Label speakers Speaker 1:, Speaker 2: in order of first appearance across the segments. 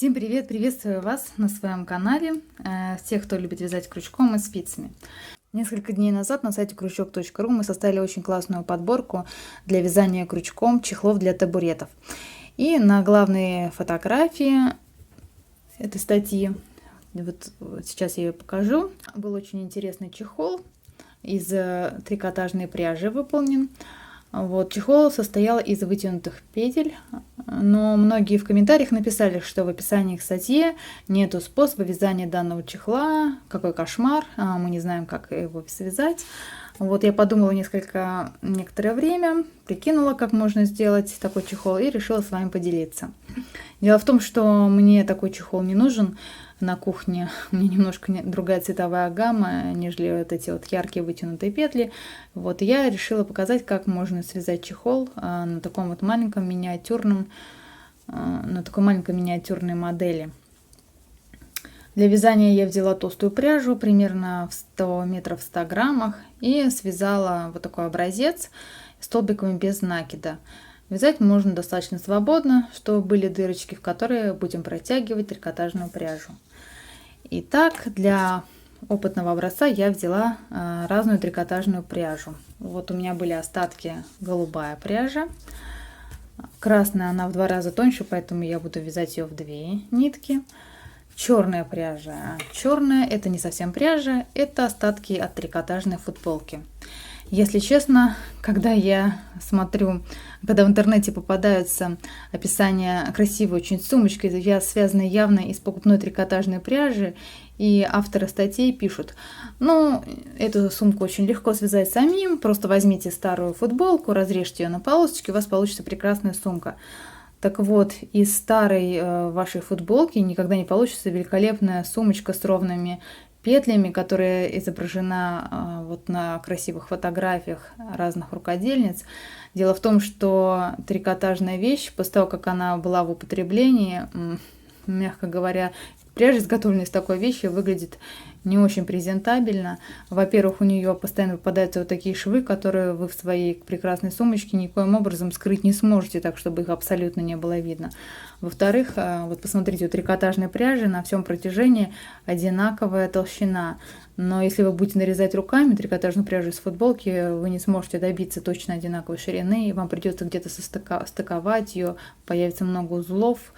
Speaker 1: Всем привет! Приветствую вас на своем канале, всех, кто любит вязать крючком и спицами. Несколько дней назад на сайте крючок.ру мы составили очень классную подборку для вязания крючком чехлов для табуретов. И на главной фотографии этой статьи, вот сейчас я ее покажу, был очень интересный чехол из трикотажной пряжи выполнен. Вот, чехол состоял из вытянутых петель, но многие в комментариях написали, что в описании к статье нету способа вязания данного чехла, какой кошмар, мы не знаем, как его связать. Вот я подумала некоторое время, прикинула, как можно сделать такой чехол и решила с вами поделиться. Дело в том, что мне такой чехол не нужен на кухне. У меня немножко другая цветовая гамма, нежели вот эти вот яркие вытянутые петли. Вот я решила показать, как можно связать чехол на таком вот маленьком миниатюрном, на такой маленькой миниатюрной модели. Для вязания я взяла толстую пряжу, примерно в 100 метров в 100 граммах, и связала вот такой образец столбиками без накида. Вязать можно достаточно свободно, чтобы были дырочки, в которые будем протягивать трикотажную пряжу. Итак, для опытного образца я взяла разную трикотажную пряжу. Вот у меня были остатки голубая пряжа. Красная она в 2 раза тоньше, поэтому я буду вязать ее в 2 нитки. Черная пряжа. Черная это не совсем пряжа, это остатки от трикотажной футболки. Если честно, когда я смотрю, когда в интернете попадаются описания красивой очень сумочки, связанные явно из покупной трикотажной пряжи, и авторы статей пишут: ну, эту сумку очень легко связать самим, просто возьмите старую футболку, разрежьте ее на полосочки, у вас получится прекрасная сумка. Так вот, из старой вашей футболки никогда не получится великолепная сумочка с ровными петлями, которая изображена вот на красивых фотографиях разных рукодельниц. Дело в том, что трикотажная вещь, после того, как она была в употреблении, мягко говоря, пряжа, изготовленная из такой вещи, выглядит не очень презентабельно. Во-первых, у нее постоянно попадаются вот такие швы, которые вы в своей прекрасной сумочке никоим образом скрыть не сможете, так чтобы их абсолютно не было видно. Во-вторых, вот посмотрите, у трикотажной пряжи на всем протяжении одинаковая толщина. Но если вы будете нарезать руками трикотажную пряжу из футболки, вы не сможете добиться точно одинаковой ширины, и вам придется где-то состыковать ее, появится много узлов.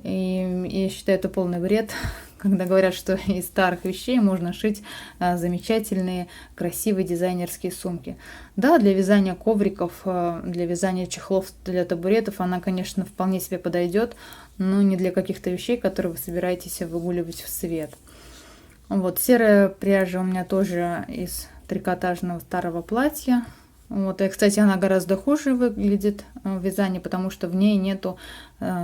Speaker 1: И я считаю, это полный вред, когда говорят, что из старых вещей можно шить замечательные, красивые дизайнерские сумки. Да, для вязания ковриков, для вязания чехлов для табуретов она, конечно, вполне себе подойдет, но не для каких-то вещей, которые вы собираетесь выгуливать в свет. Вот, серая пряжа у меня тоже из трикотажного старого платья. Вот, и, кстати, она гораздо хуже выглядит в вязании, потому что в ней нету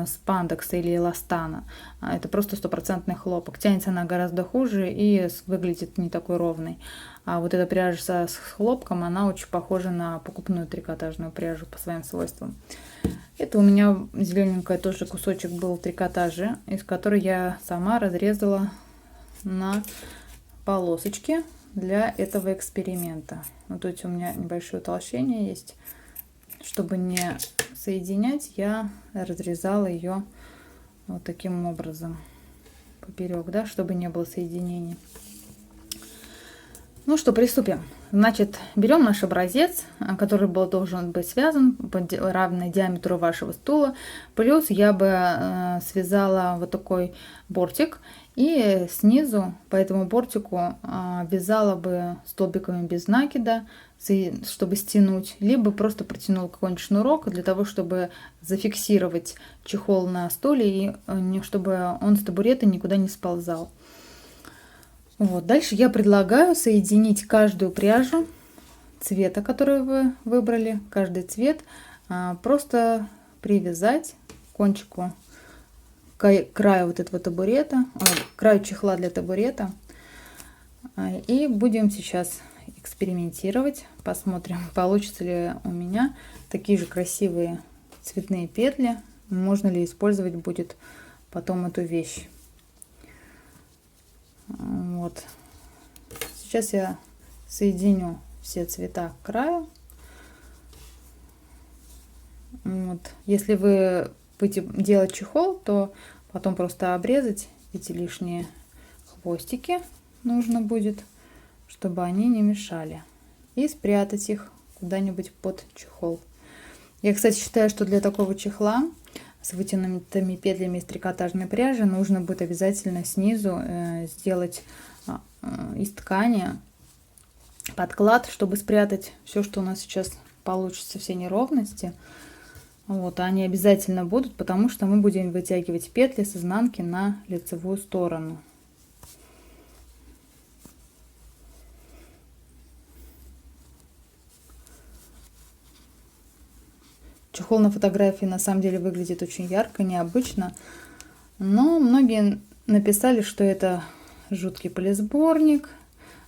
Speaker 1: спандекса или эластана. Это просто стопроцентный хлопок. Тянется она гораздо хуже и выглядит не такой ровной. А вот эта пряжа с хлопком, она очень похожа на покупную трикотажную пряжу по своим свойствам. Это у меня зелененькая тоже кусочек был трикотажа, из которой я сама разрезала на полосочки для этого эксперимента. Вот тут у меня небольшое утолщение есть. Чтобы не соединять, я разрезала ее вот таким образом поперек, да, чтобы не было соединений. Ну что, приступим. Значит, берем наш образец, который должен быть связан равный диаметру вашего стула. Плюс я бы связала вот такой бортик. И снизу по этому бортику вязала бы столбиками без накида, чтобы стянуть, либо просто протянула какой-нибудь шнурок для того, чтобы зафиксировать чехол на стуле и чтобы он с табурета никуда не сползал. Вот. Дальше я предлагаю соединить каждую пряжу цвета, который вы выбрали, каждый цвет, просто привязать к кончику краю вот этого табурета, краю чехла для табурета. И будем сейчас экспериментировать. Посмотрим, получится ли у меня такие же красивые цветные петли. Можно ли использовать будет потом эту вещь. Вот. Сейчас я соединю все цвета к краю. Вот. Если вы будете делать чехол, то Потом просто обрезать эти лишние хвостики нужно будет, чтобы они не мешали. И спрятать их куда-нибудь под чехол. Я, кстати, считаю, что для такого чехла с вытянутыми петлями из трикотажной пряжи нужно будет обязательно снизу сделать из ткани подклад, чтобы спрятать все, что у нас сейчас получится, все неровности. Вот, они обязательно будут, потому что мы будем вытягивать петли с изнанки на лицевую сторону. Чехол на фотографии на самом деле выглядит очень ярко, необычно, но многие написали, что это жуткий пылесборник,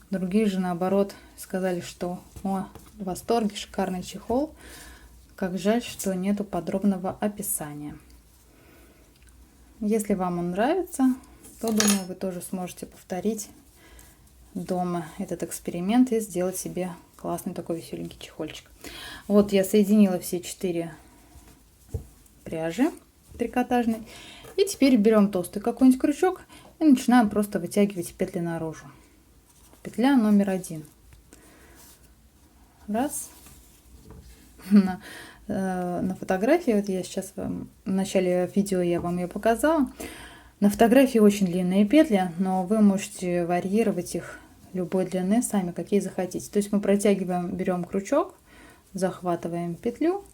Speaker 1: другие же наоборот сказали, что о, в восторге, шикарный чехол. Как жаль, что нету подробного описания. Если вам он нравится, то, думаю, вы тоже сможете повторить дома этот эксперимент и сделать себе классный такой веселенький чехольчик. Вот я соединила все 4 пряжи трикотажной. И теперь берем толстый какой-нибудь крючок и начинаем просто вытягивать петли наружу. Петля номер 1. Раз. На фотографии, вот я сейчас в начале видео я вам ее показала. На фотографии очень длинные петли, но вы можете варьировать их любой длины сами, какие захотите. То есть мы протягиваем, берем крючок, захватываем петлю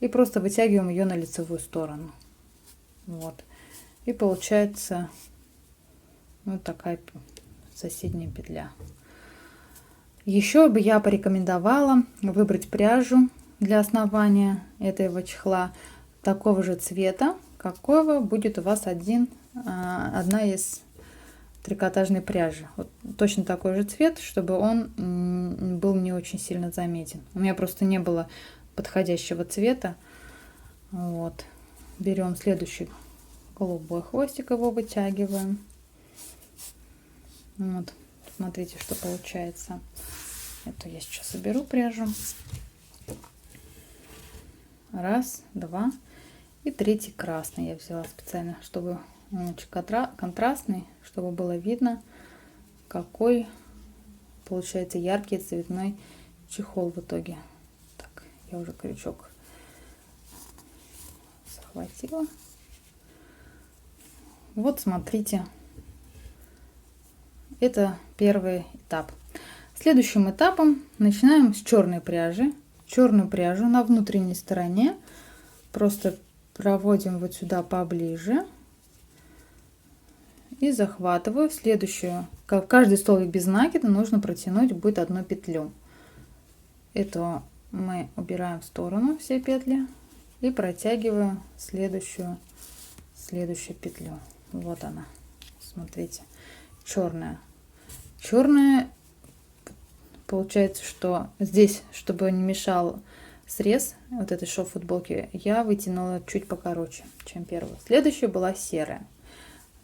Speaker 1: и просто вытягиваем ее на лицевую сторону. Вот. И получается вот такая соседняя петля. Еще бы я порекомендовала выбрать пряжу для основания этого чехла такого же цвета, какого будет у вас одна из трикотажной пряжи. Вот точно такой же цвет, чтобы он был не очень сильно заметен. У меня просто не было подходящего цвета. Вот. Берем следующий голубой хвостик, его вытягиваем. Вот. Смотрите, что получается. Это я сейчас уберу пряжу. Раз, два. И третий красный я взяла специально, чтобы он очень контрастный, чтобы было видно, какой получается яркий цветной чехол в итоге. Так, я уже крючок захватила. Вот смотрите, это первый этап. Следующим этапом начинаем с черной пряжи. Черную пряжу на внутренней стороне просто проводим вот сюда поближе и захватываю. Следующую, как каждый столбик без накида, нужно протянуть будет одну петлю. Эту мы убираем в сторону, все петли, и протягиваю следующую петлю. Вот она, смотрите, черная. Получается, что здесь, чтобы не мешал срез вот этой шов футболки, я вытянула чуть покороче, чем первую. Следующая была серая.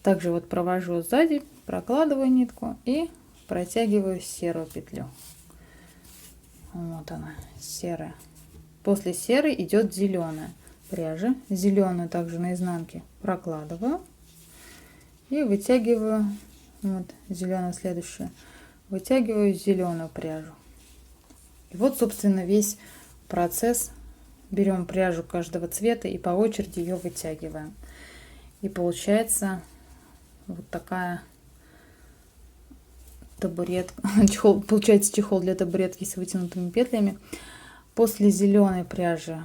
Speaker 1: Также вот провожу сзади, прокладываю нитку и протягиваю серую петлю. Вот она, серая. После серой идет зеленая пряжа. Зеленую также на изнанке прокладываю и вытягиваю. Вот зеленую следующую. Вытягиваю зеленую пряжу. И вот, собственно, весь процесс. Берем пряжу каждого цвета и по очереди ее вытягиваем. И получается вот такая табуретка. Получается чехол для табуретки с вытянутыми петлями. После зеленой пряжи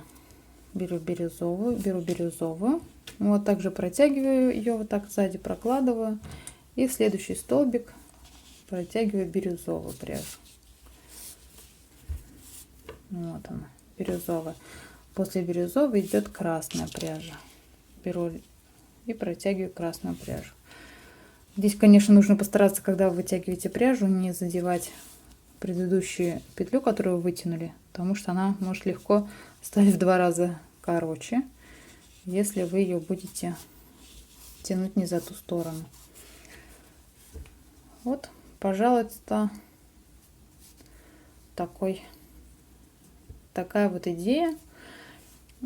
Speaker 1: беру бирюзовую. Вот также протягиваю ее вот так сзади, прокладываю. И в следующий столбик протягиваю бирюзовую пряжу. Вот она, бирюзовая. После бирюзовой идет красная пряжа. Беру и протягиваю красную пряжу. Здесь, конечно, нужно постараться, когда вы вытягиваете пряжу, не задевать предыдущую петлю, которую вы вытянули, потому что она может легко стать в 2 раза короче, если вы ее будете тянуть не за ту сторону. Вот, пожалуйста, такая вот идея.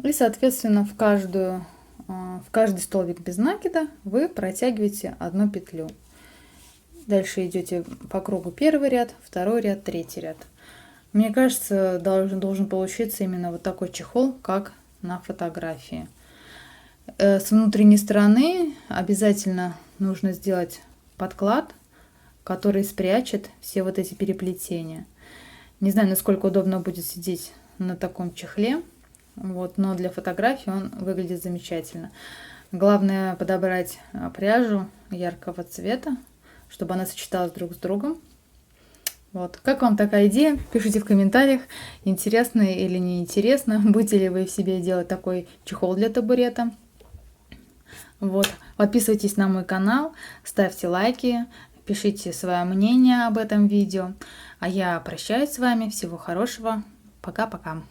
Speaker 1: И, соответственно, в каждую в каждый столбик без накида вы протягиваете одну петлю. Дальше идете по кругу первый ряд, второй ряд, третий ряд. Мне кажется, должен получиться именно вот такой чехол, как на фотографии. С внутренней стороны обязательно нужно сделать подклад, который спрячет все вот эти переплетения. Не знаю, насколько удобно будет сидеть на таком чехле, вот, но для фотографии он выглядит замечательно. Главное подобрать пряжу яркого цвета, чтобы она сочеталась друг с другом. Вот. Как вам такая идея? Пишите в комментариях, интересно или не интересно. Будете ли вы в себе делать такой чехол для табурета. Вот. Подписывайтесь на мой канал, ставьте лайки, пишите свое мнение об этом видео. А я прощаюсь с вами. Всего хорошего. Пока-пока.